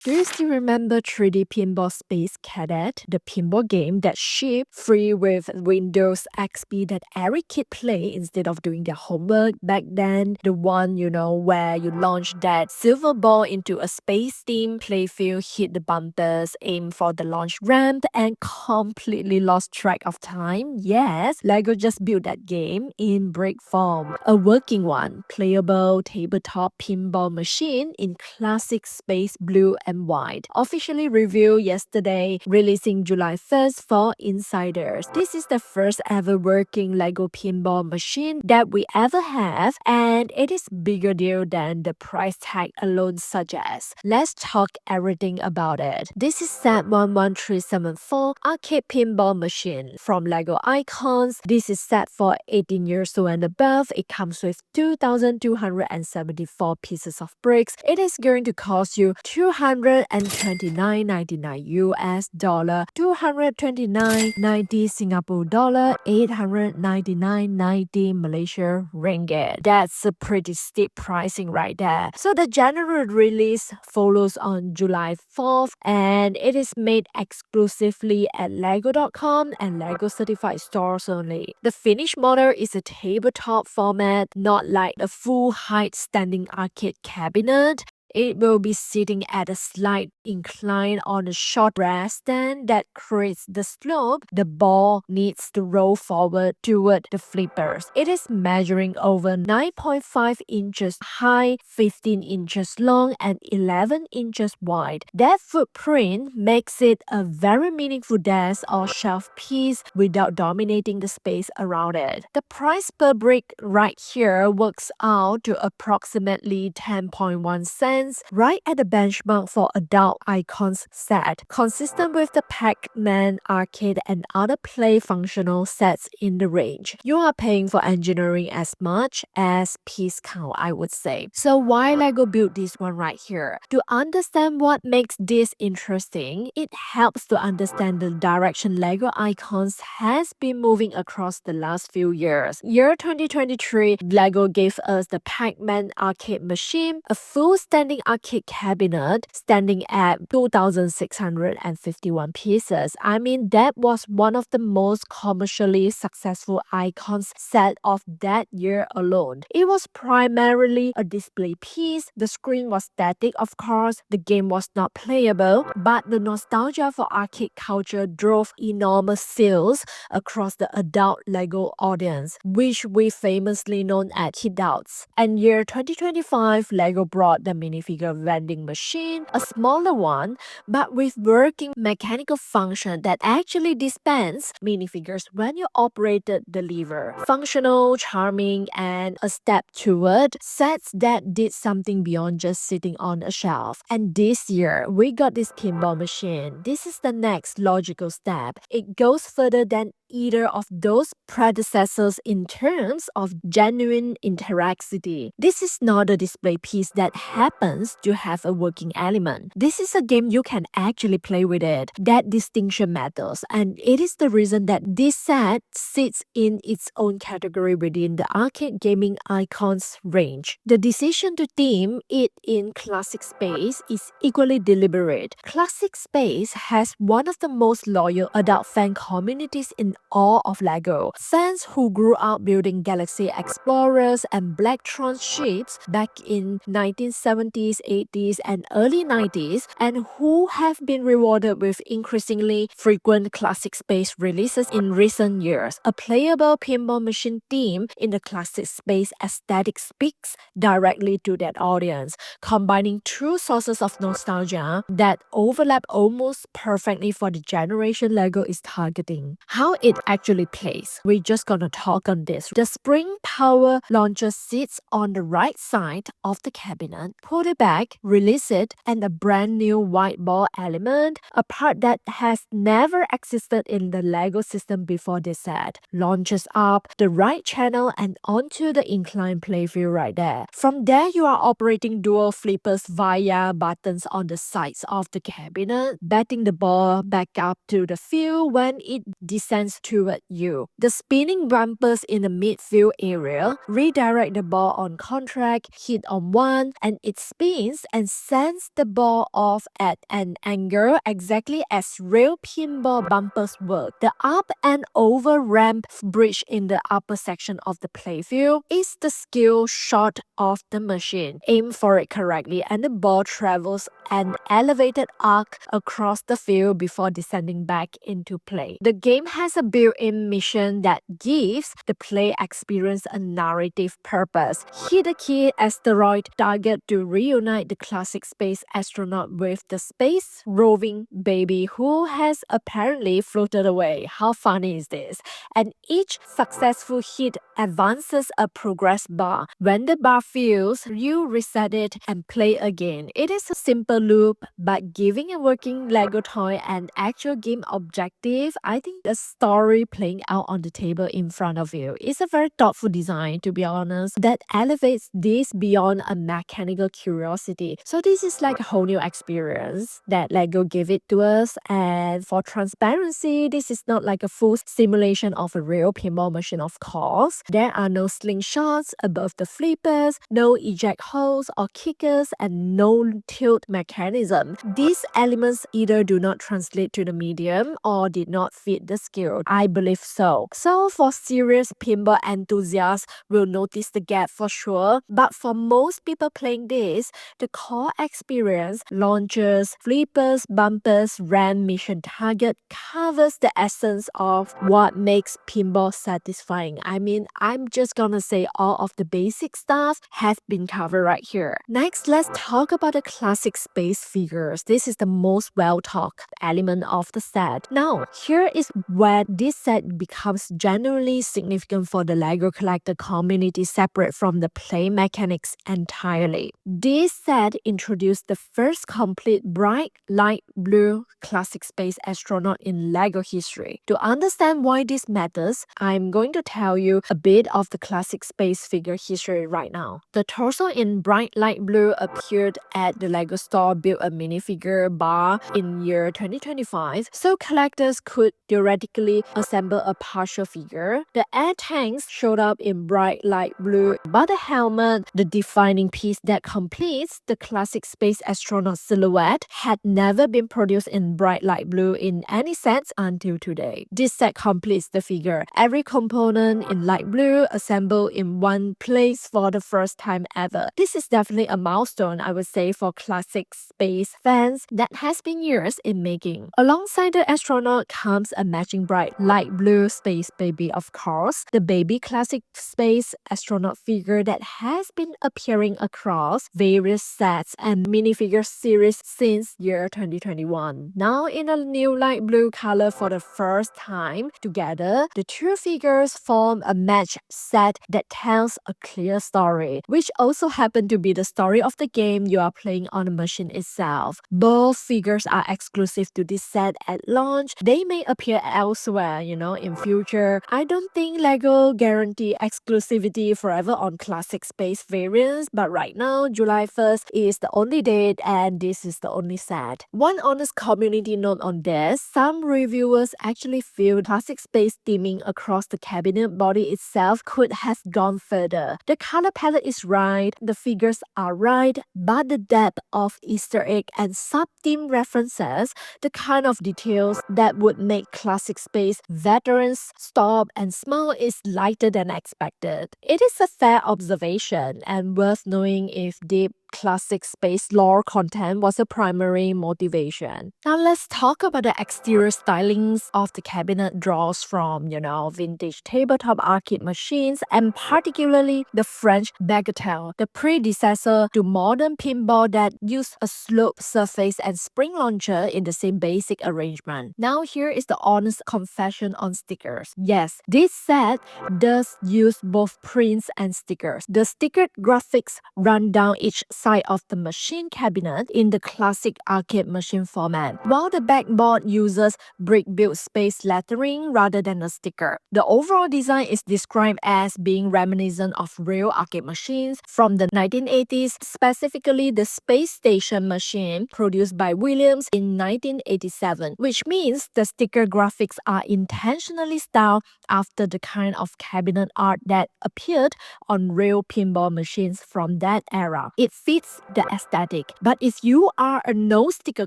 Do you still remember 3D Pinball Space Cadet, the pinball game that shipped free with Windows XP that every kid play instead of doing their homework back then? The one, where you launch that silver ball into a space themed playfield, hit the bumpers, aim for the launch ramp, and completely lost track of time? Yes, Lego just built that game in brick form. A working one, playable tabletop pinball machine in classic space blue and white. Officially revealed yesterday, releasing July 1st for insiders. This is the first ever working Lego pinball machine that we ever have, and it is bigger deal than the price tag alone suggests. Let's talk everything about it. This is set 11374 arcade pinball machine from Lego Icons. This is set for 18 years old and above. It comes with 2,274 pieces of bricks. It is going to cost you $229.99 US dollar, 229.90 Singapore dollar, 899.90 Malaysia ringgit. That's a pretty steep pricing right there. So the general release follows on July 4th, and it is made exclusively at lego.com and Lego certified stores only. The finished model is a tabletop format, not like a full height standing arcade cabinet. It will be sitting at a slight incline on a short rest stand that creates the slope. The ball needs to roll forward toward the flippers. It is measuring over 9.5 inches high, 15 inches long, and 11 inches wide. That footprint makes it a very meaningful desk or shelf piece without dominating the space around it. The price per brick right here works out to approximately 10.1 cents, right at the benchmark for adult icons set, consistent with the PAC-MAN arcade and other play functional sets in the range. You are paying for engineering as much as piece count, I would say. So why Lego built this one right here? To understand what makes this interesting, it helps to understand the direction Lego Icons has been moving across the last few years. Year 2023, Lego gave us the PAC-MAN arcade machine, a full standing arcade cabinet standing at 2,651 pieces. I mean, that was one of the most commercially successful icons set of that year alone. It was primarily a display piece. The screen was static, of course. The game was not playable, but the nostalgia for arcade culture drove enormous sales across the adult Lego audience, which we famously known as kidults. And year 2025, Lego brought the minifigure vending machine, a smaller one, but with working mechanical function that actually dispense minifigures when you operated the lever. Functional, charming, and a step toward sets that did something beyond just sitting on a shelf. And this year, we got this pinball machine. This is the next logical step. It goes further than either of those predecessors in terms of genuine interactivity. This is not a display piece that happens to have a working element. This is a game you can actually play with it. That distinction matters, and it is the reason that this set sits in its own category within the arcade gaming icons range. The decision to theme it in classic space is equally deliberate. Classic space has one of the most loyal adult fan communities in all of Lego. Fans who grew up building Galaxy Explorers and Blacktron ships back in 1970s, 80s, and early 90s, and who have been rewarded with increasingly frequent classic space releases in recent years. A playable pinball machine theme in the classic space aesthetic speaks directly to that audience, combining two sources of nostalgia that overlap almost perfectly for the generation Lego is targeting. How it actually plays, we're just gonna talk on this. The spring power launcher sits on the right side of the cabinet. Pull it back, release it, and a brand new white ball element, a part that has never existed in the Lego system before this set, launches up the right channel and onto the inclined playfield right there. From there, you are operating dual flippers via buttons on the sides of the cabinet, batting the ball back up to the field when it descends toward you. The spinning bumpers in the midfield area redirect the ball on contact, hit on one, and it spins and sends the ball off at an angle exactly as real pinball bumpers work. The up and over ramp bridge in the upper section of the playfield is the skill shot of the machine. Aim for it correctly and the ball travels an elevated arc across the field before descending back into play. The game has a built-in mission that gives the play experience a narrative purpose. Hit a key asteroid target to reunite the classic space astronaut with the space roving baby who has apparently floated away. How funny is this? And each successful hit advances a progress bar. When the bar fills, you reset it and play again. It is a simple loop, but giving a working Lego toy an actual game objective, I think the story playing out on the table in front of you is a very thoughtful design, to be honest, that elevates this beyond a mechanical curiosity. So this is like a whole new experience that Lego gave it to us. And for transparency, this is not like a full simulation of a real pinball machine, of course. There are no slingshots above the flippers, no eject holes or kickers, and no tilt mechanism. These elements either do not translate to the medium or did not fit the skill. I believe so. So for serious pinball enthusiasts, will notice the gap for sure. But for most people playing this, the core experience, launchers, flippers, bumpers, ramp, mission target, covers the essence of what makes pinball satisfying. I mean, I'm just gonna say all of the basic stuff has been covered right here. Next, let's talk about the classic space figures. This is the most well-talked element of the set. Now, here is where this set becomes genuinely significant for the Lego collector community, separate from the play mechanics entirely. This set introduced the first complete bright light blue classic space astronaut in Lego history. To understand why this matters, I'm going to tell you a bit of the classic space figure history right now. The torso in bright light blue appeared at the Lego store built a minifigure bar in year 2025, so collectors could theoretically assemble a partial figure. The air tanks showed up in bright light blue, but the helmet, the defining piece that completes the classic space astronaut silhouette, had never been produced in bright light blue in any sets until today. This set completes the figure. Every component in light blue assembled in one place for the first time ever. This is definitely a milestone, I would say, for classic space fans that has been years in making. Alongside the astronaut comes a matching bright light blue space baby, of course, the baby classic space astronaut figure that has been appearing across various sets and minifigure series since year 2021. Now in a new light blue color for the first time, together, the two figures form a match set that tells a clear story, which also happen to be the story of the game you are playing on the machine itself. Both figures are exclusive to this set at launch. They may appear elsewhere, in future. I don't think Lego guarantee exclusivity forever on classic space variants, but right now, July 1st is the only date and this is the only set. One honest community note on this, some reviewers actually feel classic space theming across the cabinet body itself could have gone further. The color palette is right, the figures are right, but the depth of Easter egg and sub-theme references, the kind of details that would make classic space veterans stop and smile, is lighter than expected. It is a fair observation and worth knowing if deep classic space lore content was a primary motivation. Now let's talk about the exterior stylings of the cabinet draws from, vintage tabletop arcade machines, and particularly the French Bagatelle, the predecessor to modern pinball that used a sloped surface and spring launcher in the same basic arrangement. Now here is the honest confession on stickers. Yes, this set does use both prints and stickers. The stickered graphics run down each side of the machine cabinet in the classic arcade machine format, while the backboard uses brick-built space lettering rather than a sticker. The overall design is described as being reminiscent of real arcade machines from the 1980s, specifically the Space Station machine produced by Williams in 1987, which means the sticker graphics are intentionally styled after the kind of cabinet art that appeared on real pinball machines from that era. It fits the aesthetic, but if you are a no-sticker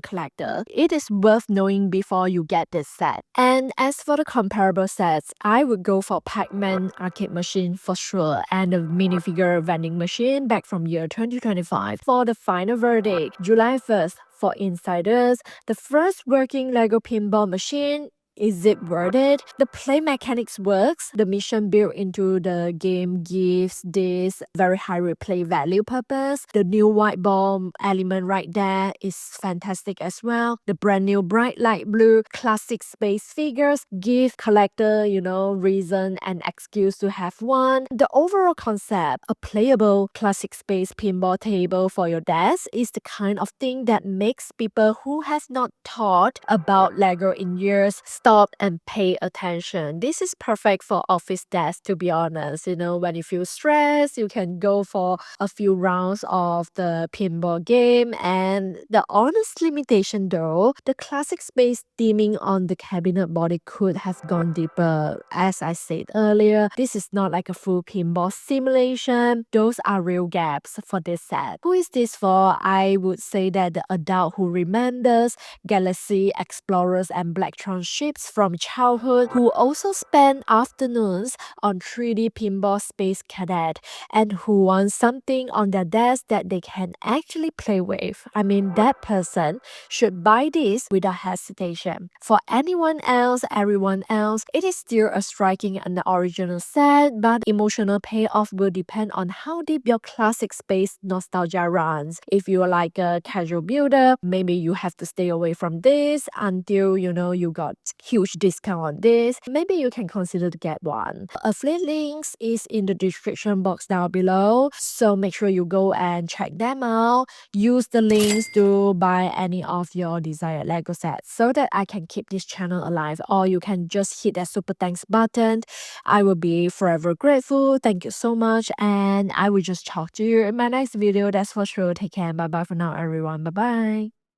collector, it is worth knowing before you get this set. And as for the comparable sets, I would go for PAC-MAN arcade machine for sure and the minifigure vending machine back from year 2025. For the final verdict, July 1st, for insiders, the first working Lego pinball machine. Is it worth it? The play mechanics works. The mission built into the game gives this very high replay value purpose. The new white ball element right there is fantastic as well. The brand new bright light blue classic space figures give collector, reason and excuse to have one. The overall concept, a playable classic space pinball table for your desk, is the kind of thing that makes people who have not thought about Lego in years stop and pay attention. This is perfect for office desks, to be honest. When you feel stressed, you can go for a few rounds of the pinball game. And the honest limitation though, the classic space theming on the cabinet body could have gone deeper. As I said earlier, this is not like a full pinball simulation. Those are real gaps for this set. Who is this for? I would say that the adult who remembers Galaxy Explorers and Blacktron ships from childhood, who also spend afternoons on 3D pinball Space Cadet, and who want something on their desk that they can actually play with. I mean, that person should buy this without hesitation. For everyone else, it is still a striking and original set, but emotional payoff will depend on how deep your classic space nostalgia runs. If you're like a casual builder, maybe you have to stay away from this until you got huge discount on this. Maybe you can consider to get one. Affiliate links is in the description box down below, so make sure you go and check them out. Use the links to buy any of your desired Lego sets so that I can keep this channel alive, or you can just hit that super thanks button. I will be forever grateful. Thank you so much, and I will just talk to you in my next video, that's for sure. Take care. Bye bye for now, everyone. Bye bye.